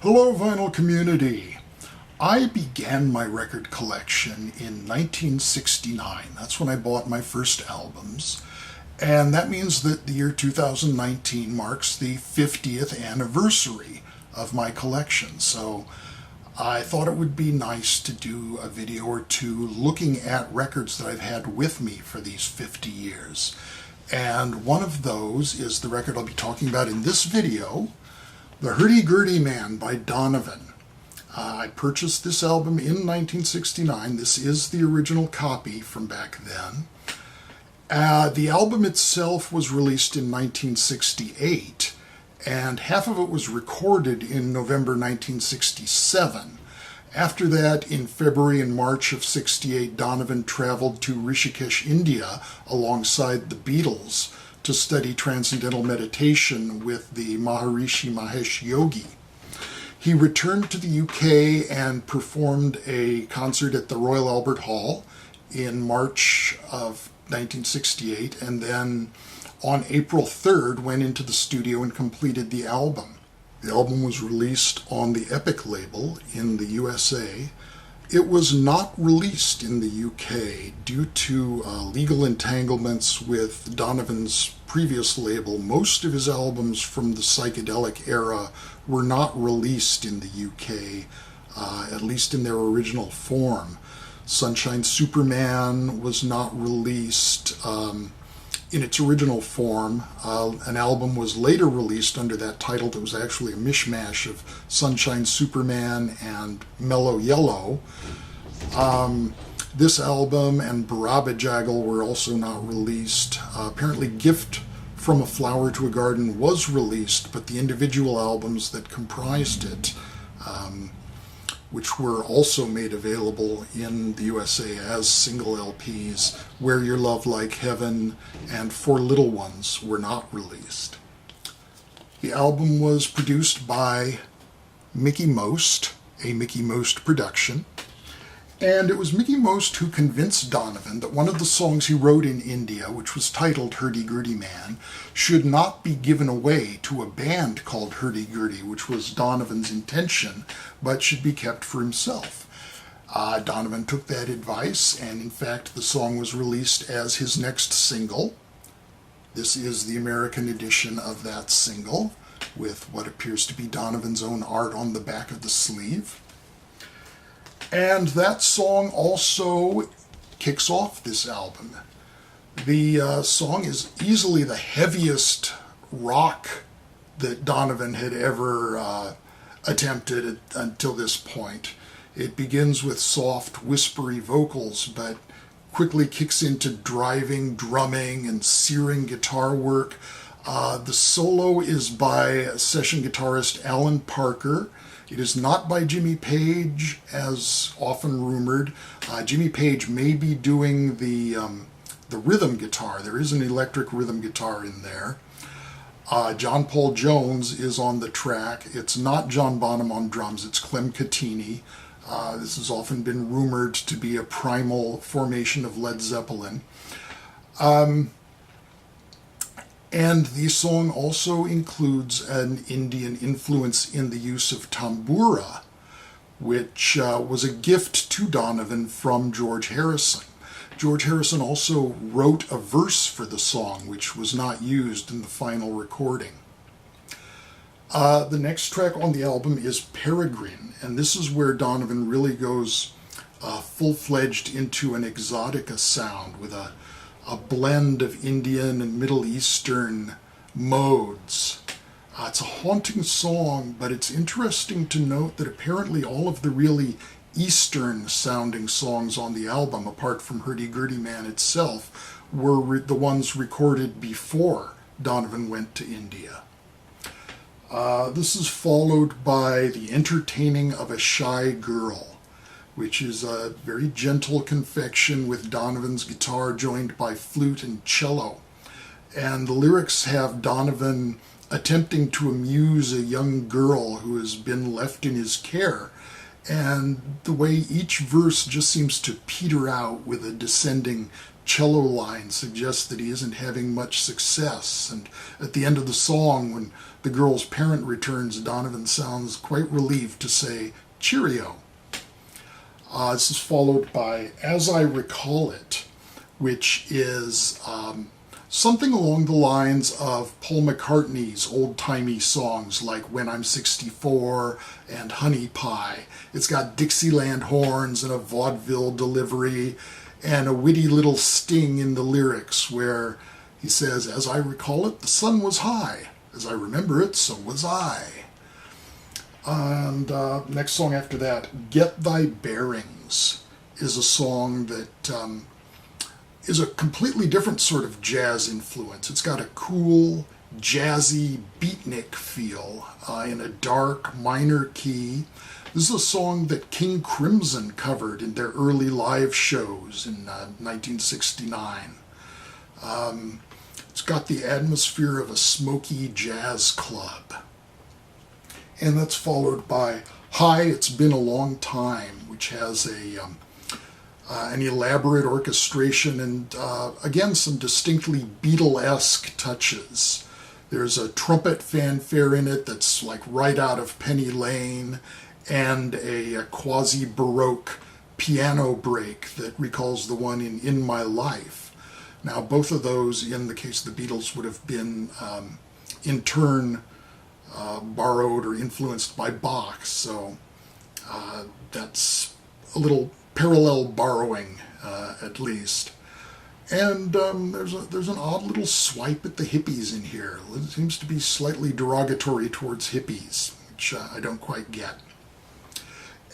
Hello, vinyl community. I began my record collection in 1969. That's when I bought my first albums. And that means that the year 2019 marks the 50th anniversary of my collection. So I thought it would be nice to do a video or two looking at records that I've had with me for these 50 years. And one of those is the record I'll be talking about in this video, The Hurdy Man by Donovan. I purchased this album in 1969. This is the original copy from back then. The album itself was released in 1968, and half of it was recorded in November 1967. After that, in February and March of '68, Donovan traveled to Rishikesh, India, alongside the Beatles to study transcendental meditation with the Maharishi Mahesh Yogi. He returned to the UK and performed a concert at the Royal Albert Hall in March of 1968, and then on April 3rd went into the studio and completed the album. The album was released on the Epic label in the USA. It was not released in the UK due to legal entanglements with Donovan's previous label. Most of his albums from the psychedelic era were not released in the UK, at least in their original form. Sunshine Superman was not released in its original form. An album was later released under that title that was actually a mishmash of Sunshine Superman and Mellow Yellow. This album and Baraba Jagal were also not released. Apparently Gift from a Flower to a Garden was released, but the individual albums that comprised it, which were also made available in the USA as single LPs, Where Your Love Like Heaven and For Little Ones, were not released. The album was produced by Mickey Most, a Mickey Most production, and it was Mickey Most who convinced Donovan that one of the songs he wrote in India, which was titled Hurdy Man, should not be given away to a band called Hurdy, which was Donovan's intention, but should be kept for himself. Donovan took that advice, and in fact the song was released as his next single. This is the American edition of that single, with what appears to be Donovan's own art on the back of the sleeve. And that song also kicks off this album. The song is easily the heaviest rock that Donovan had ever attempted until this point. It begins with soft, whispery vocals, but quickly kicks into driving, drumming, and searing guitar work. The solo is by session guitarist Alan Parker. It is not by Jimmy Page, as often rumored. Jimmy Page may be doing the rhythm guitar. There is an electric rhythm guitar in there. John Paul Jones is on the track. It's not John Bonham on drums, it's Clem Cattini. This has often been rumored to be a primal formation of Led Zeppelin. And the song also includes an Indian influence in the use of tambura, which was a gift to Donovan from George Harrison. George Harrison also wrote a verse for the song, which was not used in the final recording. The next track on the album is Peregrine, and this is where Donovan really goes full-fledged into an exotica sound with a blend of Indian and Middle Eastern modes. It's a haunting song, but it's interesting to note that apparently all of the really Eastern-sounding songs on the album, apart from Hurdy Man itself, were the ones recorded before Donovan went to India. This is followed by The Entertaining of a Shy Girl, which is a very gentle confection with Donovan's guitar joined by flute and cello. And the lyrics have Donovan attempting to amuse a young girl who has been left in his care. And the way each verse just seems to peter out with a descending cello line suggests that he isn't having much success. And at the end of the song, when the girl's parent returns, Donovan sounds quite relieved to say, "Cheerio." This is followed by "As I Recall It," which is something along the lines of Paul McCartney's old-timey songs like "When I'm 64" and "Honey Pie." It's got Dixieland horns and a vaudeville delivery and a witty little sting in the lyrics where he says, "As I recall it, the sun was high. As I remember it, so was I." And next song after that, "Get Thy Bearings," is a song that is a completely different sort of jazz influence. It's got a cool, jazzy beatnik feel in a dark minor key. This is a song that King Crimson covered in their early live shows in 1969. It's got the atmosphere of a smoky jazz club. And that's followed by "Hi, It's Been a Long Time," which has an elaborate orchestration and, again, some distinctly Beatle-esque touches. There's a trumpet fanfare in it that's like right out of Penny Lane, and a quasi-Baroque piano break that recalls the one in My Life. Now, both of those, in the case of the Beatles, would have been, in turn, borrowed or influenced by Bach, so that's a little parallel borrowing, at least. And there's an odd little swipe at the hippies in here. It seems to be slightly derogatory towards hippies, which I don't quite get.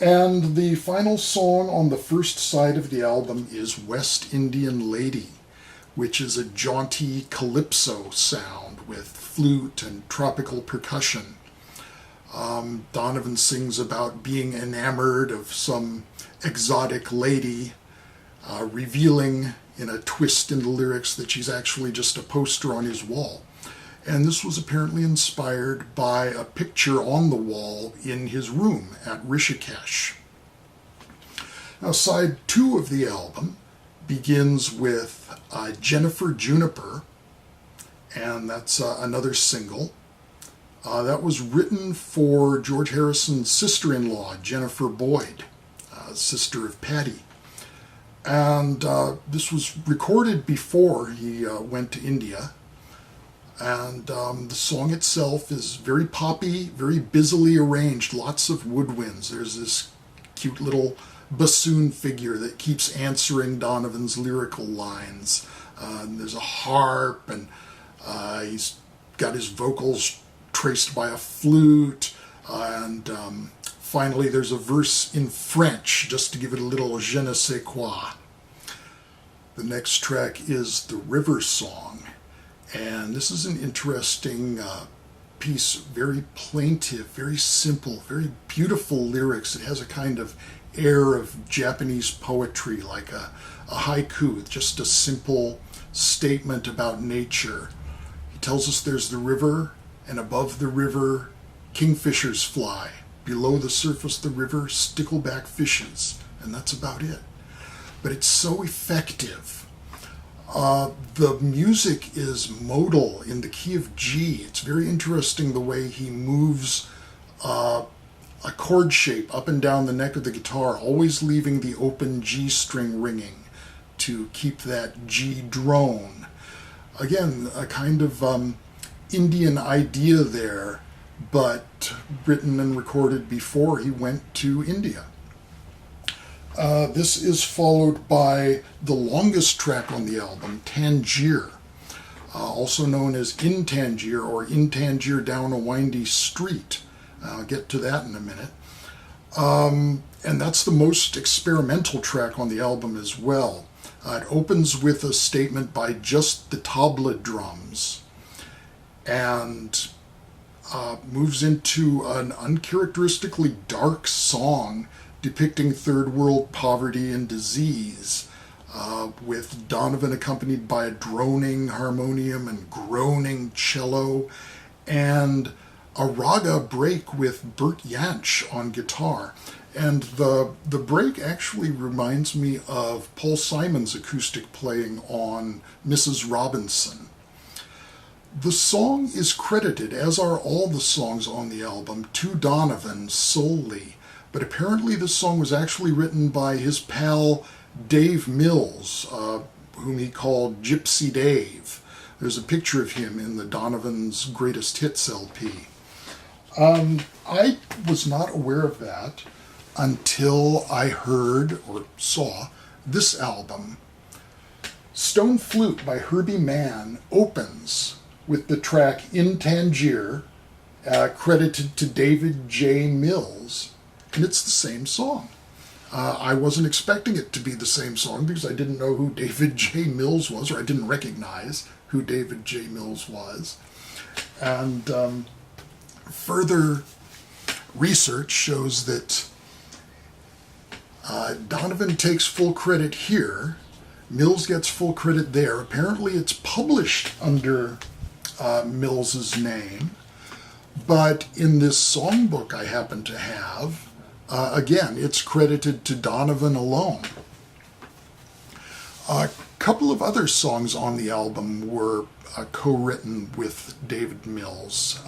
And the final song on the first side of the album is "West Indian Lady," which is a jaunty calypso sound with flute and tropical percussion. Donovan sings about being enamored of some exotic lady, revealing in a twist in the lyrics that she's actually just a poster on his wall. And this was apparently inspired by a picture on the wall in his room at Rishikesh. Now, side 2 of the album begins with "Jennifer Juniper," and that's another single. That was written for George Harrison's sister-in-law, Jennifer Boyd, sister of Patty. And this was recorded before he went to India. And the song itself is very poppy, very busily arranged, lots of woodwinds. There's this cute little bassoon figure that keeps answering Donovan's lyrical lines. There's a harp, and he's got his vocals traced by a flute, and finally there's a verse in French just to give it a little je ne sais quoi. The next track is "The River Song," and this is an interesting piece, very plaintive, very simple, very beautiful lyrics. It has a kind of air of Japanese poetry, like a haiku, just a simple statement about nature. He tells us there's the river, and above the river, kingfishers fly. Below the surface of the river, stickleback fishes, and that's about it. But it's so effective. The music is modal in the key of G. It's very interesting the way he moves a chord shape up and down the neck of the guitar, always leaving the open G string ringing to keep that G drone. Again, a kind of Indian idea there, but written and recorded before he went to India. This is followed by the longest track on the album, "Tangier," also known as "In Tangier" or "In Tangier Down a Windy Street." I'll get to that in a minute. And that's the most experimental track on the album as well. It opens with a statement by just the tabla drums and moves into an uncharacteristically dark song depicting third world poverty and disease, with Donovan accompanied by a droning harmonium and groaning cello, and a raga break with Bert Jansch on guitar. And the break actually reminds me of Paul Simon's acoustic playing on Mrs. Robinson. The song is credited, as are all the songs on the album, to Donovan solely. But apparently this song was actually written by his pal Dave Mills, whom he called Gypsy Dave. There's a picture of him in the Donovan's Greatest Hits LP. I was not aware of that until I heard or saw this album. Stone Flute by Herbie Mann opens with the track In Tangier, credited to David J. Mills, and it's the same song. I wasn't expecting it to be the same song because I didn't know who David J. Mills was, or I didn't recognize who David J. Mills was. And further research shows that Donovan takes full credit here, Mills gets full credit there. Apparently it's published under Mills's name, but in this songbook I happen to have, again, it's credited to Donovan alone. A couple of other songs on the album were co-written with David Mills.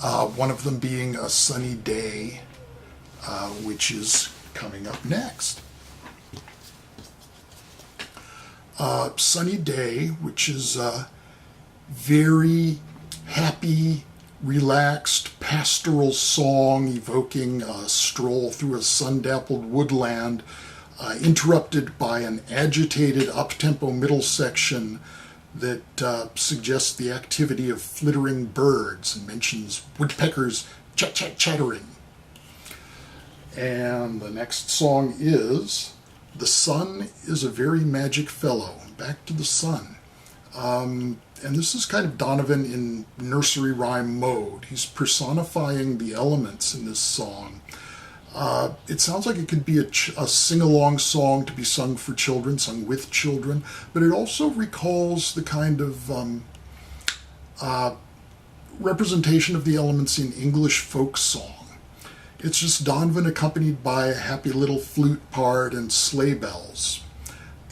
One of them being A Sunny Day, which is coming up next. Sunny Day, which is a very happy, relaxed, pastoral song evoking a stroll through a sun-dappled woodland, interrupted by an agitated up-tempo middle section that suggests the activity of flittering birds and mentions woodpeckers chattering. And the next song is The Sun is a Very Magic Fellow. Back to the sun. And this is kind of Donovan in nursery rhyme mode. He's personifying the elements in this song. It sounds like it could be a sing-along song to be sung for children, sung with children, but it also recalls the kind of representation of the elements in English folk song. It's just Donovan accompanied by a happy little flute part and sleigh bells.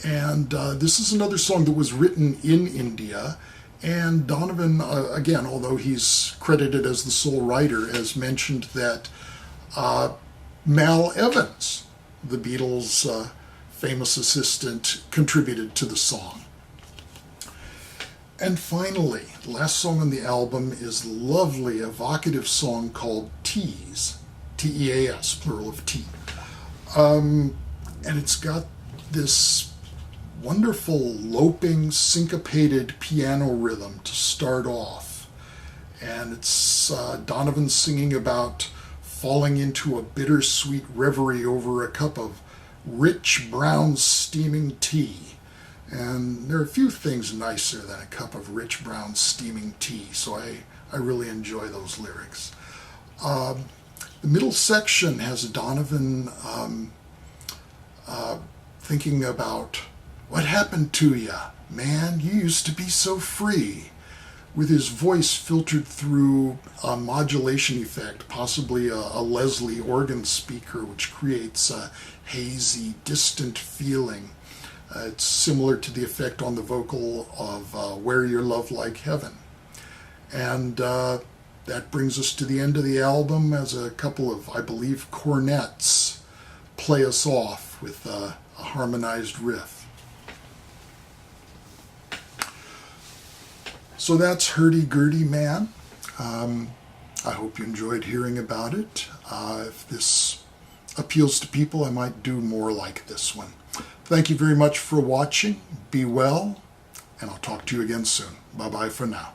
And this is another song that was written in India, and Donovan, again, although he's credited as the sole writer, has mentioned that Mal Evans, the Beatles' famous assistant, contributed to the song. And finally, the last song on the album is a lovely, evocative song called Tease, T-E-A-S, plural of T. And it's got this wonderful, loping, syncopated piano rhythm to start off. And it's Donovan singing about falling into a bittersweet reverie over a cup of rich brown steaming tea. And there are a few things nicer than a cup of rich brown steaming tea, so I really enjoy those lyrics. The middle section has Donovan thinking about, what happened to ya? Man, you used to be so free. With his voice filtered through a modulation effect, possibly a Leslie organ speaker, which creates a hazy, distant feeling. It's similar to the effect on the vocal of Wear Your Love Like Heaven. And that brings us to the end of the album as a couple of, I believe, cornets play us off with a harmonized riff. So that's Hurdy, Gurdy, Man. I hope you enjoyed hearing about it. If this appeals to people, I might do more like this one. Thank you very much for watching. Be well, and I'll talk to you again soon. Bye-bye for now.